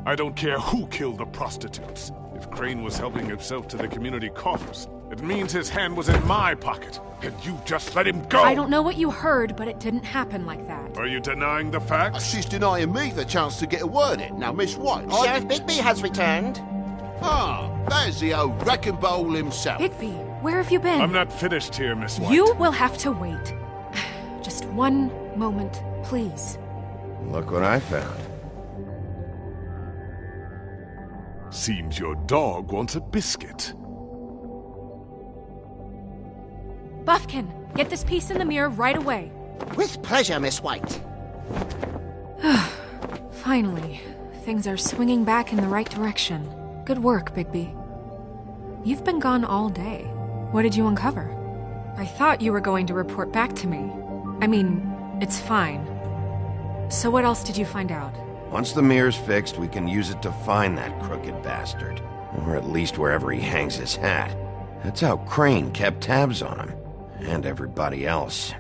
I don't care who killed the prostitutes. If Crane was helping himself to the community coffers, it means his hand was in my pocket, and you just let him go! I don't know what you heard, but it didn't happen like that. Are you denying the facts? She's denying me the chance to get a word in. Now, Miss White, Sheriff Bigby has returned. Ah, there's the old wrecking bowl himself. Bigby, where have you been? I'm not finished here, Miss White. You will have to wait. Just one moment, please. Look what I found. Seems your dog wants a biscuit. Buffkin, get this piece in the mirror right away. With pleasure, Miss White. Finally, things are swinging back in the right direction. Good work, Bigby. You've been gone all day. What did you uncover? I thought you were going to report back to me. I mean, it's fine. So what else did you find out? Once the mirror's fixed, we can use it to find that crooked bastard. Or at least wherever he hangs his hat. That's how Crane kept tabs on him. And everybody else.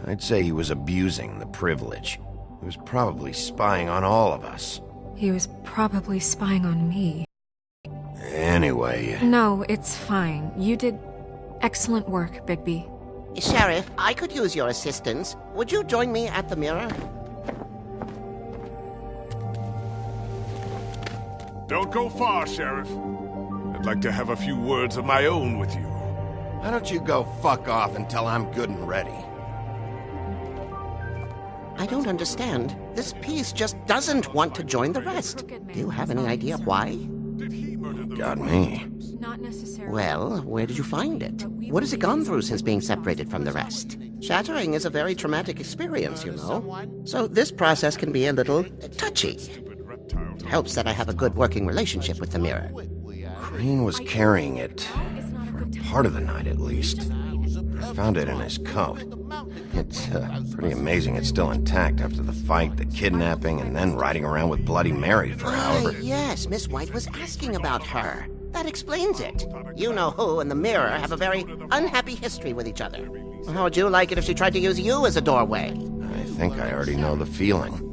I'd say he was abusing the privilege. He was probably spying on all of us. He was probably spying on me. Anyway... No, it's fine. You did excellent work, Bigby. Sheriff, I could use your assistance. Would you join me at the mirror? Don't go far, Sheriff. I'd like to have a few words of my own with you. Why don't you go fuck off until I'm good and ready? I don't understand. This piece just doesn't want to join the rest. Do you have any idea why? Got me. Not necessarily. Well, where did you find it? What has it gone through since being separated from the rest? Shattering is a very traumatic experience, you know. So this process can be a little touchy. It helps that I have a good working relationship with the mirror. Crane was carrying it, for part of the night at least. I found it in his coat. It's pretty amazing it's still intact after the fight, the kidnapping, and then riding around with Bloody Mary for however... Yes, Miss White was asking about her. That explains it. You-know-who and the mirror have a very unhappy history with each other. How would you like it if she tried to use you as a doorway? I think I already know the feeling.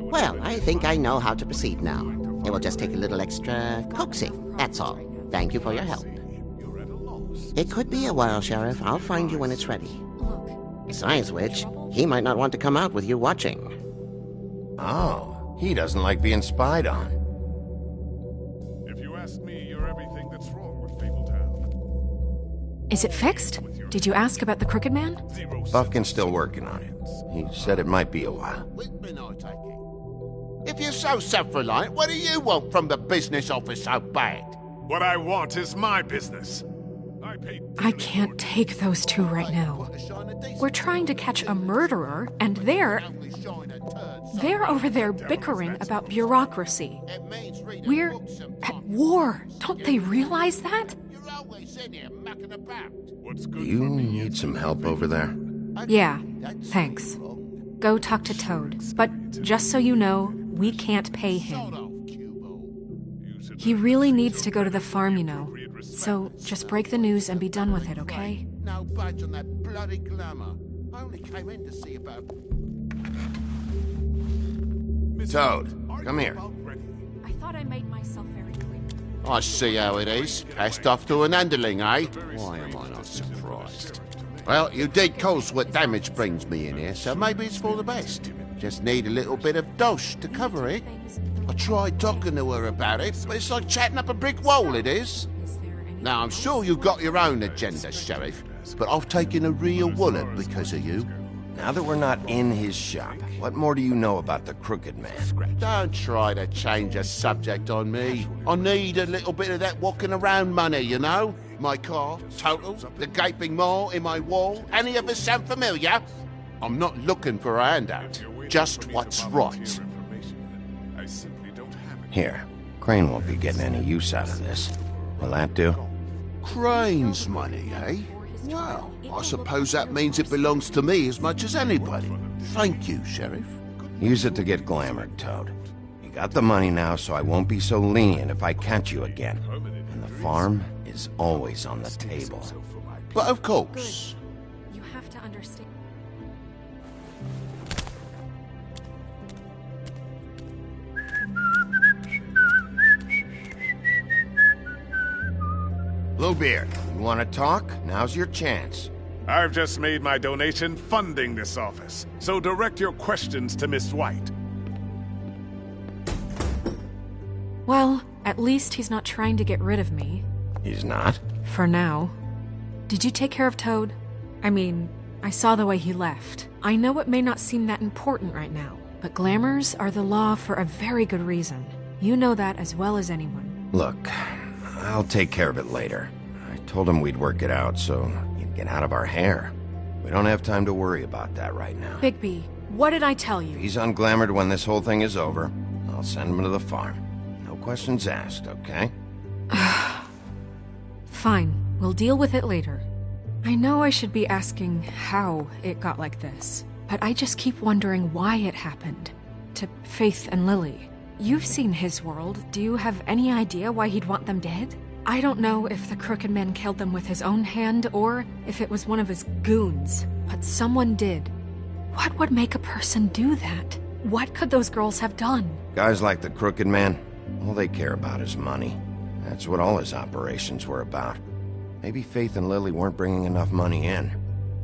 Well, I think I know how to proceed now. It will just take a little extra coaxing, that's all. Thank you for your help. It could be a while, Sheriff. I'll find you when it's ready. Besides which, he might not want to come out with you watching. Oh, he doesn't like being spied on. If you ask me, you're everything that's wrong with Fabletown. Is it fixed? Did you ask about the Crooked Man? Buffkin's still working on it. He said it might be a while. If you're so self-reliant, what do you want from the business office so bad? What I want is my business. I can't take those two right now. We're trying to catch a murderer, and they're over there bickering about bureaucracy. We're at war. Don't they realize that? Do you need some help over there? Yeah, thanks. Go talk to Toad. But just so you know, we can't pay him. He really needs to go to the farm, you know. So just break the news and be done with it, okay? No budge on that bloody glamour. I only came in to see about... Toad, come here. I thought I made myself very clear. I see how it is. Passed off to an underling, eh? Why am I not surprised? Well, you did cause what damage brings me in here, so maybe it's for the best. Just need a little bit of dosh to cover it. I tried talking to her about it, but it's like chatting up a brick wall, it is. Now, I'm sure you've got your own agenda, Sheriff, but I've taken a real wallet because of you. Now that we're not in his shop, what more do you know about the Crooked Man? Don't try to change the subject on me. I need a little bit of that walking around money, you know? My car? Total? The gaping maw in my wall? Any of us sound familiar? I'm not looking for a handout. Just what's right. Here, Crane won't be getting any use out of this. Will that do? Crane's money, eh? Well, I suppose that means it belongs to me as much as anybody. Thank you, Sheriff. Use it to get glamored, Toad. You got the money now, so I won't be so lenient if I catch you again. And the farm is always on the table. But of course. You have to understand. Bluebeard, you want to talk? Now's your chance. I've just made my donation funding this office, so direct your questions to Miss White. Well, at least he's not trying to get rid of me. He's not? For now. Did you take care of Toad? I mean, I saw the way he left. I know it may not seem that important right now, but glamours are the law for a very good reason. You know that as well as anyone. Look, I'll take care of it later. I told him we'd work it out, so he'd get out of our hair. We don't have time to worry about that right now. Bigby, what did I tell you? If he's unglamored when this whole thing is over, I'll send him to the farm. No questions asked, okay? Fine, we'll deal with it later. I know I should be asking how it got like this, but I just keep wondering why it happened. To Faith and Lily. You've seen his world. Do you have any idea why he'd want them dead? I don't know if the Crooked Man killed them with his own hand or if it was one of his goons, but someone did. What would make a person do that? What could those girls have done? Guys like the Crooked Man, all they care about is money. That's what all his operations were about. Maybe Faith and Lily weren't bringing enough money in.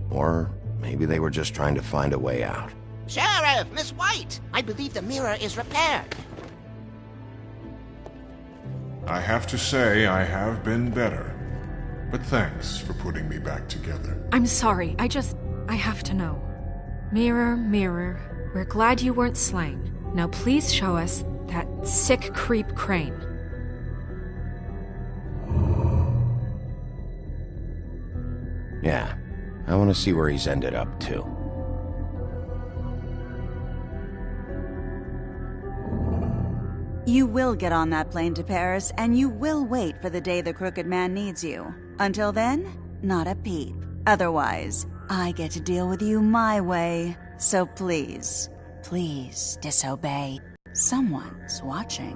Or maybe they were just trying to find a way out. Sheriff, Miss White, I believe the mirror is repaired. I have to say I have been better. But thanks for putting me back together. I'm sorry, I have to know. Mirror, mirror, we're glad you weren't slain. Now please show us that sick creep Crane. Yeah, I want to see where he's ended up, too. You will get on that plane to Paris, and you will wait for the day the Crooked Man needs you. Until then, not a peep. Otherwise, I get to deal with you my way. So please, please disobey. Someone's watching.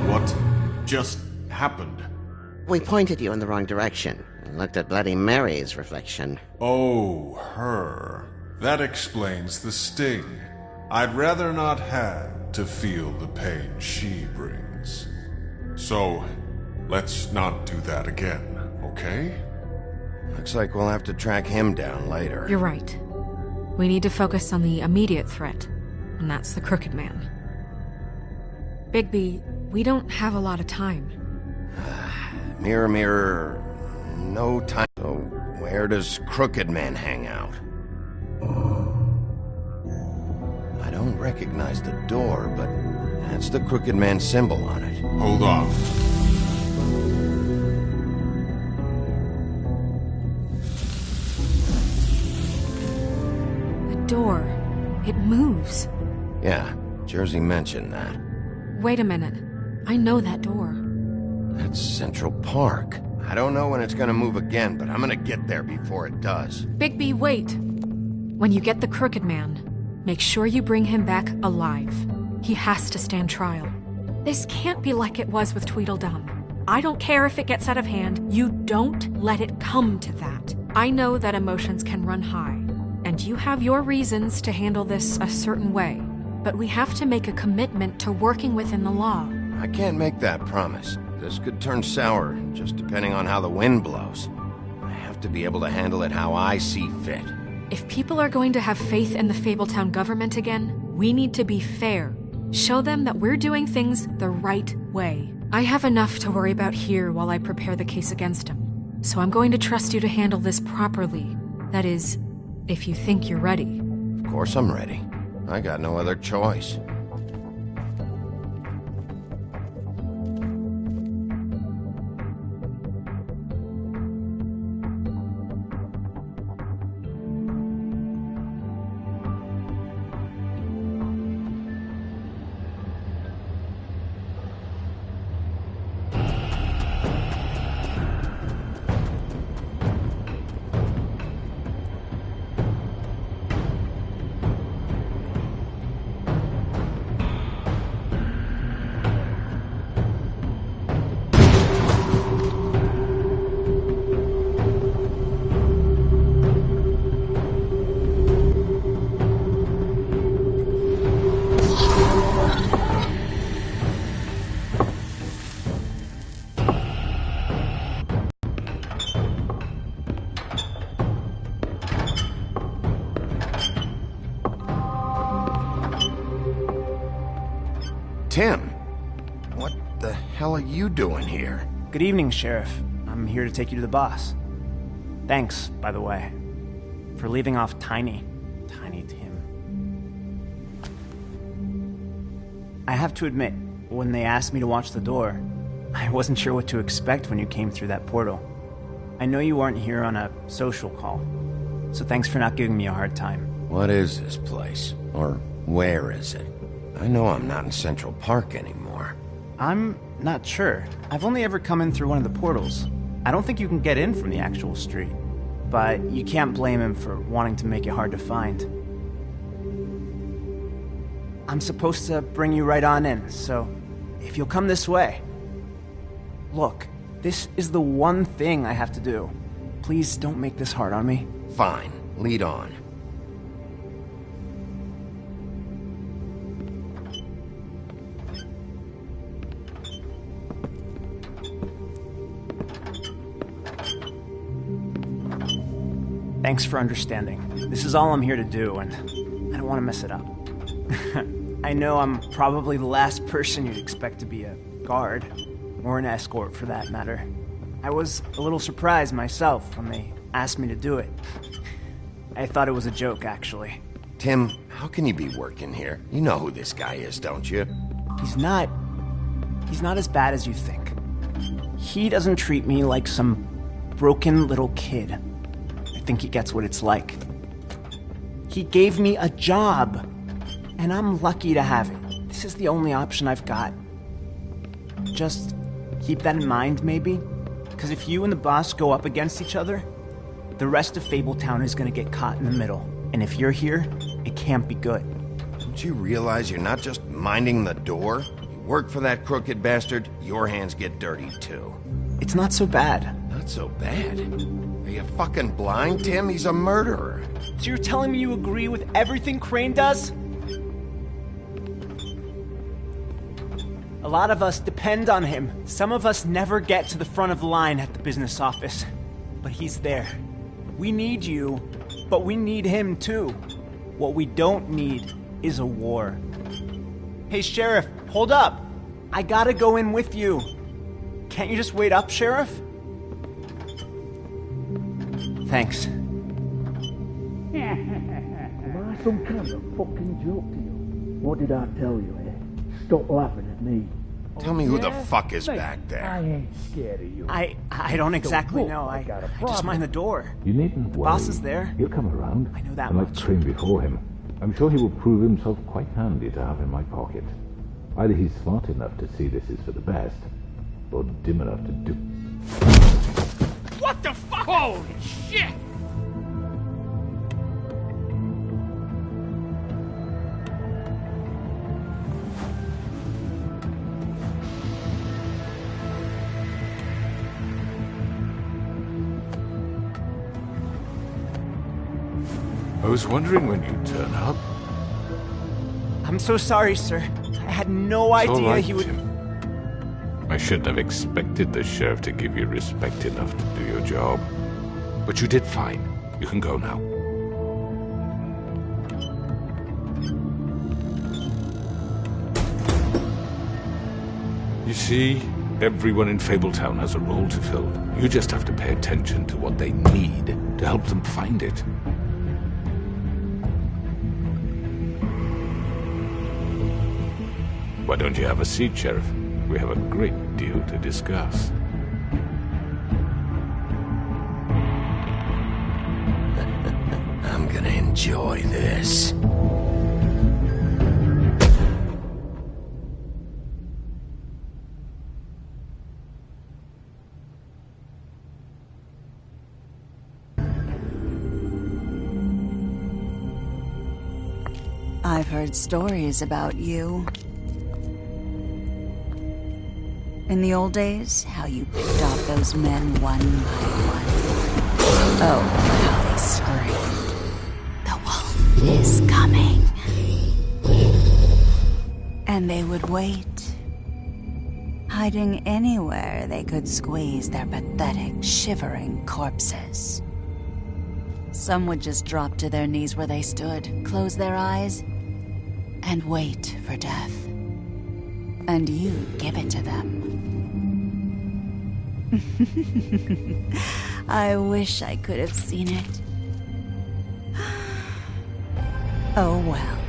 What just happened? We pointed you in the wrong direction and looked at Bloody Mary's reflection. Oh, her. That explains the sting. I'd rather not have to feel the pain she brings. So, let's not do that again, okay? Looks like we'll have to track him down later. You're right. We need to focus on the immediate threat, and that's the Crooked Man. Bigby, we don't have a lot of time. Mirror, mirror, no time. So, where does Crooked Man hang out? I don't recognize the door, but that's the Crooked Man symbol on it. Hold on. The door. It moves. Yeah, Jersey mentioned that. Wait a minute. I know that door. That's Central Park. I don't know when it's gonna move again, but I'm gonna get there before it does. Bigby, wait! When you get the Crooked Man, make sure you bring him back alive. He has to stand trial. This can't be like it was with Tweedledum. I don't care if it gets out of hand. You don't let it come to that. I know that emotions can run high, and you have your reasons to handle this a certain way. But we have to make a commitment to working within the law. I can't make that promise. This could turn sour, just depending on how the wind blows. I have to be able to handle it how I see fit. If people are going to have faith in the Fabletown government again, we need to be fair. Show them that we're doing things the right way. I have enough to worry about here while I prepare the case against him. So I'm going to trust you to handle this properly. That is, If you think you're ready. Of course I'm ready. I got no other choice. Tim, what the hell are you doing here? Good evening, Sheriff. I'm here to take you to the boss. Thanks, by the way, for leaving off Tiny Tim. I have to admit, when they asked me to watch the door, I wasn't sure what to expect when you came through that portal. I know you weren't here on a social call, so thanks for not giving me a hard time. What is this place? Or where is it? I know I'm not in Central Park anymore. I'm not sure. I've only ever come in through one of the portals. I don't think you can get in from the actual street. But you can't blame him for wanting to make it hard to find. I'm supposed to bring you right on in, so if you'll come this way. Look, this is the one thing I have to do. Please don't make this hard on me. Fine, lead on. Thanks for understanding. This is all I'm here to do, and I don't want to mess it up. I know I'm probably the last person you'd expect to be a guard, or an escort for that matter. I was a little surprised myself when they asked me to do it. I thought it was a joke, actually. Tim, how can you be working here? You know who this guy is, don't you? He's not as bad as you think. He doesn't treat me like some broken little kid. I think he gets what it's like. He gave me a job, and I'm lucky to have it. This is the only option I've got. Just keep that in mind, maybe? Because if you and the boss go up against each other, the rest of Fabletown is going to get caught in the middle. And if you're here, it can't be good. Don't you realize you're not just minding the door? You work for that crooked bastard, your hands get dirty too. It's not so bad. Not so bad? Are you fucking blind, Tim? He's a murderer. So you're telling me you agree with everything Crane does? A lot of us depend on him. Some of us never get to the front of the line at the business office. But he's there. We need you, but we need him too. What we don't need is a war. Hey, Sheriff, hold up. I gotta go in with you. Can't you just wait up, Sheriff? Thanks. Am I some kind of fucking joke to you? What did I tell you, eh? Stop laughing at me. Tell me who the fuck is back I there. ain't scared of you. I don't exactly know. I just mind the door. You needn't The worry. boss is there. He'll come around. I know that and like much. Crane before him. I'm sure he will prove himself quite handy to have in my pocket. Either he's smart enough to see this is for the best, or dim enough to do... What the fuck? Holy shit! I was wondering when you'd turn up. I'm so sorry, sir. I had no It's all idea right, he would... Tim. I shouldn't have expected the sheriff to give you respect enough to do your job. But you did fine. You can go now. You see, everyone in Fabletown has a role to fill. You just have to pay attention to what they need to help them find it. Why don't you have a seat, Sheriff? We have a great deal to discuss. I'm gonna enjoy this. I've heard stories about you. In the old days, how you picked off those men one by one. Oh, how they screamed. The wolf is coming. And they would wait, hiding anywhere they could squeeze their pathetic, shivering corpses. Some would just drop to their knees where they stood, close their eyes, and wait for death. And you'd give it to them. I wish I could have seen it. Oh well.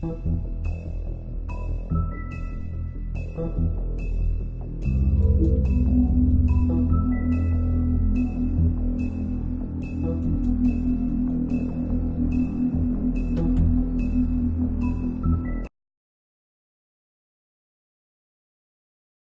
Thank you.